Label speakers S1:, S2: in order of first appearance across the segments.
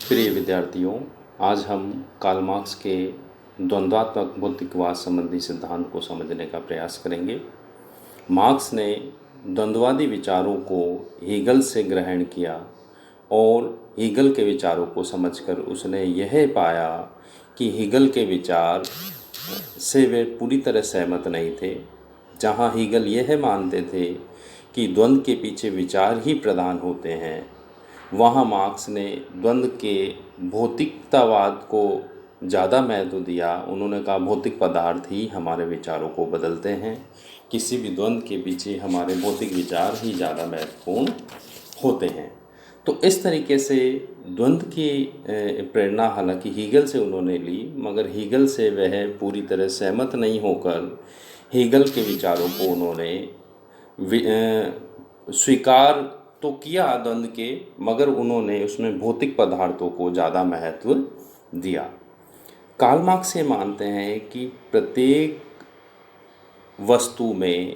S1: प्रिय विद्यार्थियों, आज हम कार्ल मार्क्स के द्वंद्वात्मक भौतिकवाद संबंधी सिद्धांत को समझने का प्रयास करेंगे। मार्क्स ने द्वंद्ववादी विचारों को हीगल से ग्रहण किया और हीगल के विचारों को समझकर उसने यह पाया कि हीगल के विचार से वे पूरी तरह सहमत नहीं थे। जहाँ हीगल यह मानते थे कि द्वंद्व के पीछे विचार ही प्रधान होते हैं, वहाँ मार्क्स ने द्वंद्व के भौतिकतावाद को ज़्यादा महत्व दिया। उन्होंने कहा भौतिक पदार्थ ही हमारे विचारों को बदलते हैं, किसी भी द्वंद्व के पीछे हमारे भौतिक विचार ही ज़्यादा महत्वपूर्ण होते हैं। तो इस तरीके से द्वंद्व की प्रेरणा हालांकि हीगल से उन्होंने ली, मगर हीगल से वह पूरी तरह सहमत नहीं होकर हीगल के विचारों को उन्होंने स्वीकार तो किया द्वंद्व के, मगर उन्होंने उसमें भौतिक पदार्थों को ज़्यादा महत्व दिया। कार्ल मार्क्स ये मानते हैं कि प्रत्येक वस्तु में,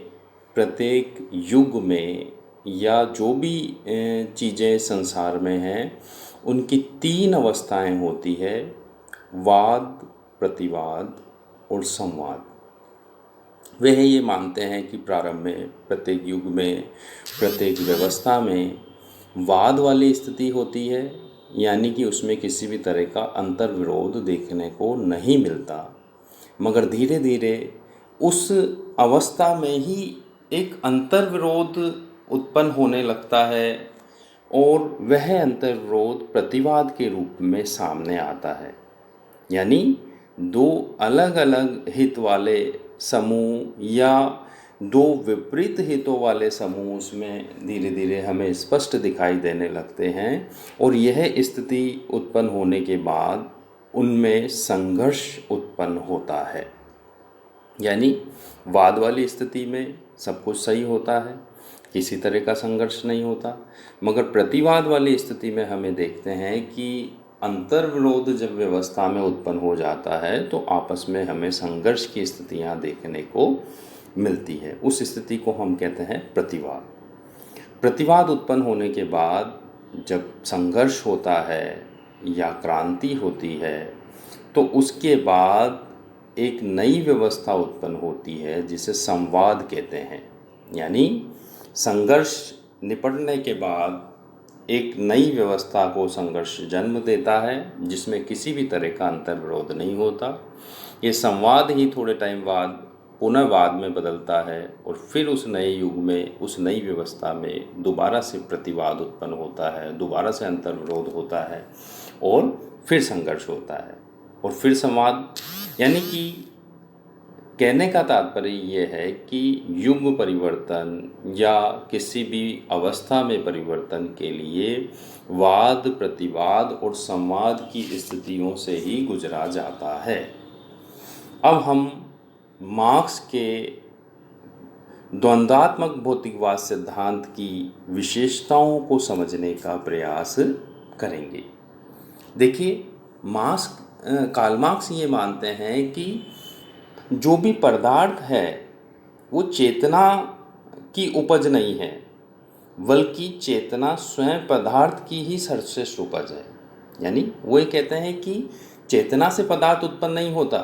S1: प्रत्येक युग में या जो भी चीज़ें संसार में हैं, उनकी तीन अवस्थाएं होती है: वाद, प्रतिवाद और संवाद। वह ये मानते हैं कि प्रारंभ में, प्रत्येक युग में, प्रत्येक व्यवस्था में वाद वाली स्थिति होती है, यानी कि उसमें किसी भी तरह का अंतर्विरोध देखने को नहीं मिलता, मगर धीरे धीरे उस अवस्था में ही एक अंतर्विरोध उत्पन्न होने लगता है और वह अंतर्विरोध प्रतिवाद के रूप में सामने आता है। यानी दो अलग अलग हित वाले समूह या दो विपरीत हितों वाले समूह उसमें धीरे धीरे हमें स्पष्ट दिखाई देने लगते हैं, और यह स्थिति उत्पन्न होने के बाद उनमें संघर्ष उत्पन्न होता है। यानी वाद वाली स्थिति में सब कुछ सही होता है, किसी तरह का संघर्ष नहीं होता, मगर प्रतिवाद वाली स्थिति में हमें देखते हैं कि अंतर्विरोध जब व्यवस्था में उत्पन्न हो जाता है तो आपस में हमें संघर्ष की स्थितियां देखने को मिलती है। उस स्थिति को हम कहते हैं प्रतिवाद। प्रतिवाद उत्पन्न होने के बाद जब संघर्ष होता है या क्रांति होती है, तो उसके बाद एक नई व्यवस्था उत्पन्न होती है जिसे संवाद कहते हैं। यानी संघर्ष निपटने के बाद एक नई व्यवस्था को संघर्ष जन्म देता है, जिसमें किसी भी तरह का अंतर्विरोध नहीं होता। ये संवाद ही थोड़े टाइम बाद पुनः वाद में बदलता है और फिर उस नए युग में, उस नई व्यवस्था में दोबारा से प्रतिवाद उत्पन्न होता है, दोबारा से अंतर्विरोध होता है और फिर संघर्ष होता है और फिर संवाद। यानी कि कहने का तात्पर्य ये है कि युग परिवर्तन या किसी भी अवस्था में परिवर्तन के लिए वाद, प्रतिवाद और संवाद की स्थितियों से ही गुजरा जाता है। अब हम मार्क्स के द्वंद्वात्मक भौतिकवाद सिद्धांत की विशेषताओं को समझने का प्रयास करेंगे। देखिए, कार्ल मार्क्स ये मानते हैं कि जो भी पदार्थ है वो चेतना की उपज नहीं है, बल्कि चेतना स्वयं पदार्थ की ही सर्वश्रेष्ठ उपज है। यानी वो ये कहते हैं कि चेतना से पदार्थ उत्पन्न नहीं होता,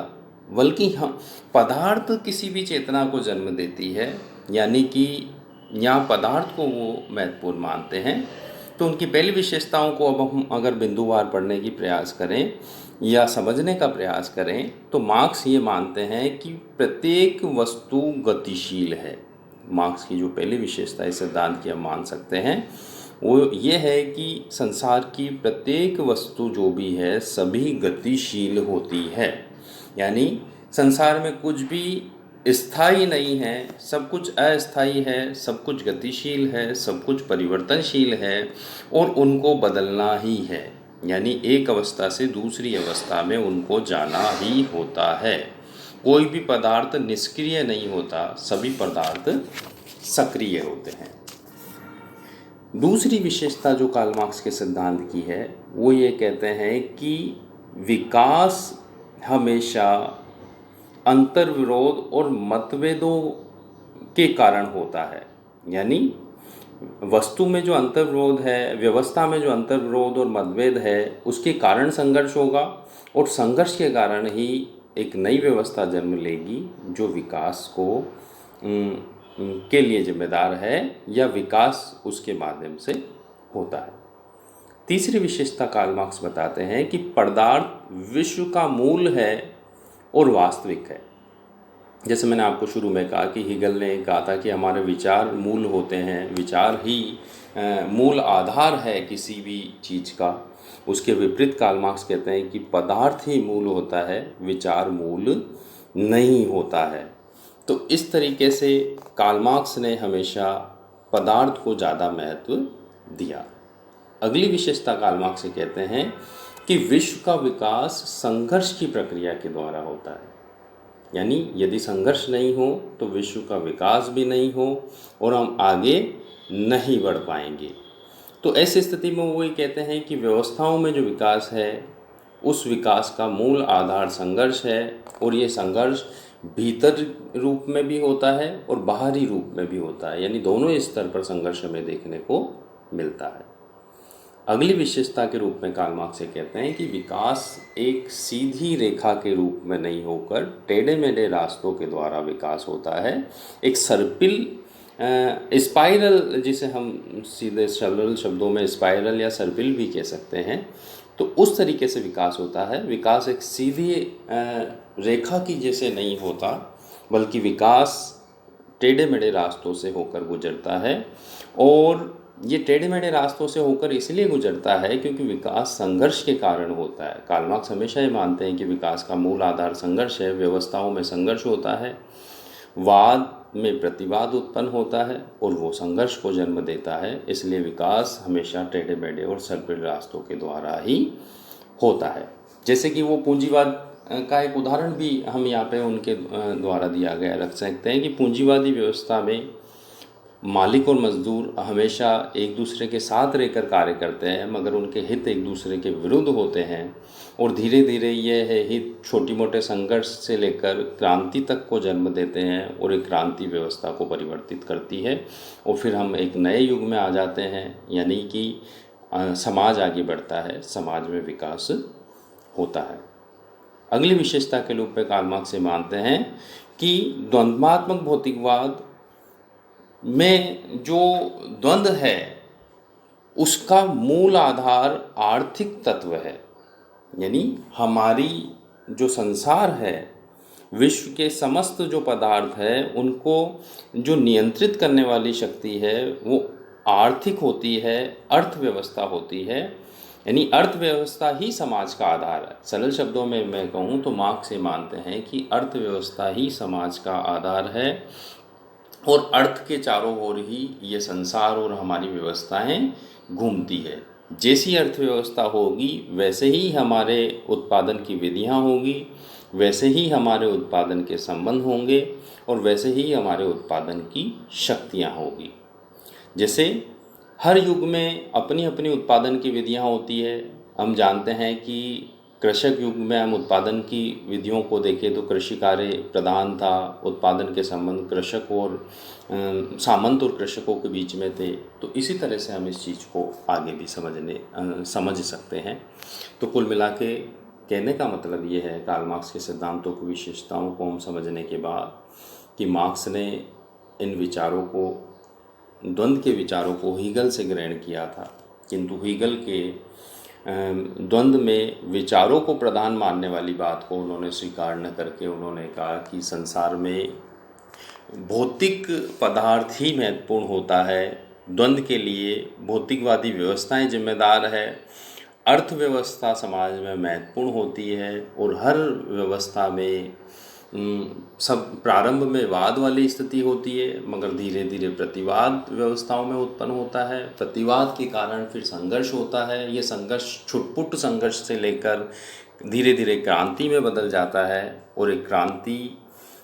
S1: बल्कि हम पदार्थ किसी भी चेतना को जन्म देती है। यानी कि यहाँ पदार्थ को वो महत्वपूर्ण मानते हैं। तो उनकी पहली विशेषताओं को अब हम अगर बिंदुवार पढ़ने की प्रयास करें या समझने का प्रयास करें, तो मार्क्स ये मानते हैं कि प्रत्येक वस्तु गतिशील है। मार्क्स की जो पहली विशेषता इस सिद्धांत की हम मान सकते हैं वो ये है कि संसार की प्रत्येक वस्तु जो भी है सभी गतिशील होती है। यानी संसार में कुछ भी स्थायी नहीं है, सब कुछ अस्थायी है, सब कुछ गतिशील है, सब कुछ परिवर्तनशील है और उनको बदलना ही है। यानी एक अवस्था से दूसरी अवस्था में उनको जाना ही होता है। कोई भी पदार्थ निष्क्रिय नहीं होता, सभी पदार्थ सक्रिय होते हैं। दूसरी विशेषता जो कार्ल मार्क्स के सिद्धांत की है वो ये कहते हैं कि विकास हमेशा अंतर्विरोध और मतभेदों के कारण होता है। यानी वस्तु में जो अंतर्विरोध है, व्यवस्था में जो अंतर्विरोध और मतभेद है, उसके कारण संघर्ष होगा और संघर्ष के कारण ही एक नई व्यवस्था जन्म लेगी जो विकास को के लिए जिम्मेदार है या विकास उसके माध्यम से होता है। तीसरी विशेषता कार्ल मार्क्स बताते हैं कि पदार्थ विश्व का मूल है और वास्तविक है। जैसे मैंने आपको शुरू में कहा कि हीगल ने कहा था कि हमारे विचार मूल होते हैं, विचार ही मूल आधार है किसी भी चीज़ का। उसके विपरीत कार्ल मार्क्स कहते हैं कि पदार्थ ही मूल होता है, विचार मूल नहीं होता है। तो इस तरीके से कार्ल मार्क्स ने हमेशा पदार्थ को ज़्यादा महत्व दिया। अगली विशेषता कार्ल मार्क्स से कहते हैं कि विश्व का विकास संघर्ष की प्रक्रिया के द्वारा होता है। यानी यदि संघर्ष नहीं हो तो विश्व का विकास भी नहीं हो और हम आगे नहीं बढ़ पाएंगे। तो ऐसी स्थिति में वो ये कहते हैं कि व्यवस्थाओं में जो विकास है उस विकास का मूल आधार संघर्ष है और ये संघर्ष भीतर रूप में भी होता है और बाहरी रूप में भी होता है, यानी दोनों स्तर पर संघर्ष हमें देखने को मिलता है। अगली विशेषता के रूप में कार्ल मार्क्स ये कहते हैं कि विकास एक सीधी रेखा के रूप में नहीं होकर टेढ़े मेढ़े रास्तों के द्वारा विकास होता है। एक सर्पिल स्पाइरल, जिसे हम सीधे सरल शब्दों में स्पाइरल या सर्पिल भी कह सकते हैं, तो उस तरीके से विकास होता है। विकास एक सीधी रेखा की जैसे नहीं होता, बल्कि विकास टेढ़े मेढ़े रास्तों से होकर गुजरता है। और ये टेढ़े मेढ़े रास्तों से होकर इसलिए गुजरता है क्योंकि विकास संघर्ष के कारण होता है। कार्ल मार्क्स हमेशा ये मानते हैं कि विकास का मूल आधार संघर्ष है। व्यवस्थाओं में संघर्ष होता है, वाद में प्रतिवाद उत्पन्न होता है और वो संघर्ष को जन्म देता है। इसलिए विकास हमेशा टेढ़े मेढ़े और सर्पिल रास्तों के द्वारा ही होता है। जैसे कि वो पूंजीवाद का एक उदाहरण भी हम यहाँ पे उनके द्वारा दिया गया रख सकते हैं कि पूंजीवादी व्यवस्था में मालिक और मजदूर हमेशा एक दूसरे के साथ रहकर कार्य करते हैं, मगर उनके हित एक दूसरे के विरुद्ध होते हैं और धीरे धीरे ये है हित छोटी मोटे संघर्ष से लेकर क्रांति तक को जन्म देते हैं और एक क्रांति व्यवस्था को परिवर्तित करती है और फिर हम एक नए युग में आ जाते हैं, यानी कि समाज आगे बढ़ता है, समाज में विकास होता है। अगली विशेषता के रूप में कार्ल मार्क्स से मानते हैं कि द्वंद्वात्मक भौतिकवाद में जो द्वंद्व है उसका मूल आधार आर्थिक तत्व है। यानी हमारी जो संसार है, विश्व के समस्त जो पदार्थ है, उनको जो नियंत्रित करने वाली शक्ति है वो आर्थिक होती है, अर्थव्यवस्था होती है। यानी अर्थव्यवस्था ही समाज का आधार है। सरल शब्दों में मैं कहूँ तो मार्क्स ये मानते हैं कि अर्थव्यवस्था ही समाज का आधार है और अर्थ के चारों ओर ही ये संसार और हमारी व्यवस्थाएं घूमती है। जैसी अर्थव्यवस्था होगी वैसे ही हमारे उत्पादन की विधियां होगी, वैसे ही हमारे उत्पादन के संबंध होंगे और वैसे ही हमारे उत्पादन की शक्तियां होगी। जैसे हर युग में अपनी अपनी उत्पादन की विधियां होती है। हम जानते हैं कि कृषक युग में हम उत्पादन की विधियों को देखें तो कृषि कार्य प्रधान था, उत्पादन के संबंध कृषक और सामंत और कृषकों के बीच में थे। तो इसी तरह से हम इस चीज़ को आगे भी समझ सकते हैं। तो कुल मिला के कहने का मतलब ये है, कार्ल मार्क्स के सिद्धांतों की विशेषताओं को हम समझने के बाद, कि मार्क्स ने इन विचारों को, द्वंद्व के विचारों को हीगल से ग्रहण किया था, किंतु हीगल के द्वंद्व में विचारों को प्रधान मानने वाली बात को उन्होंने स्वीकार न करके उन्होंने कहा कि संसार में भौतिक पदार्थ ही महत्वपूर्ण होता है। द्वंद्व के लिए भौतिकवादी व्यवस्थाएं जिम्मेदार है, अर्थव्यवस्था समाज में महत्वपूर्ण होती है और हर व्यवस्था में सब प्रारंभ में वाद वाली स्थिति होती है, मगर धीरे धीरे प्रतिवाद व्यवस्थाओं में उत्पन्न होता है। प्रतिवाद के कारण फिर संघर्ष होता है। ये संघर्ष छुटपुट संघर्ष से लेकर धीरे धीरे क्रांति में बदल जाता है और एक क्रांति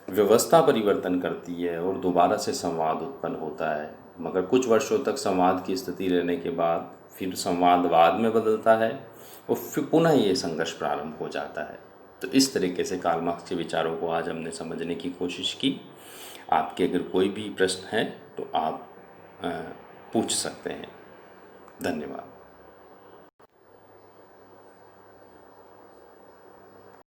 S1: व्यवस्था परिवर्तन करती है और दोबारा से संवाद उत्पन्न होता है। मगर कुछ वर्षों तक संवाद की स्थिति रहने के बाद फिर संवाद वाद में बदलता है और फिर पुनः ये संघर्ष प्रारंभ हो जाता है। तो इस तरीके से कार्ल मार्क्स के विचारों को आज हमने समझने की कोशिश की। आपके अगर कोई भी प्रश्न है तो आप पूछ सकते हैं। धन्यवाद।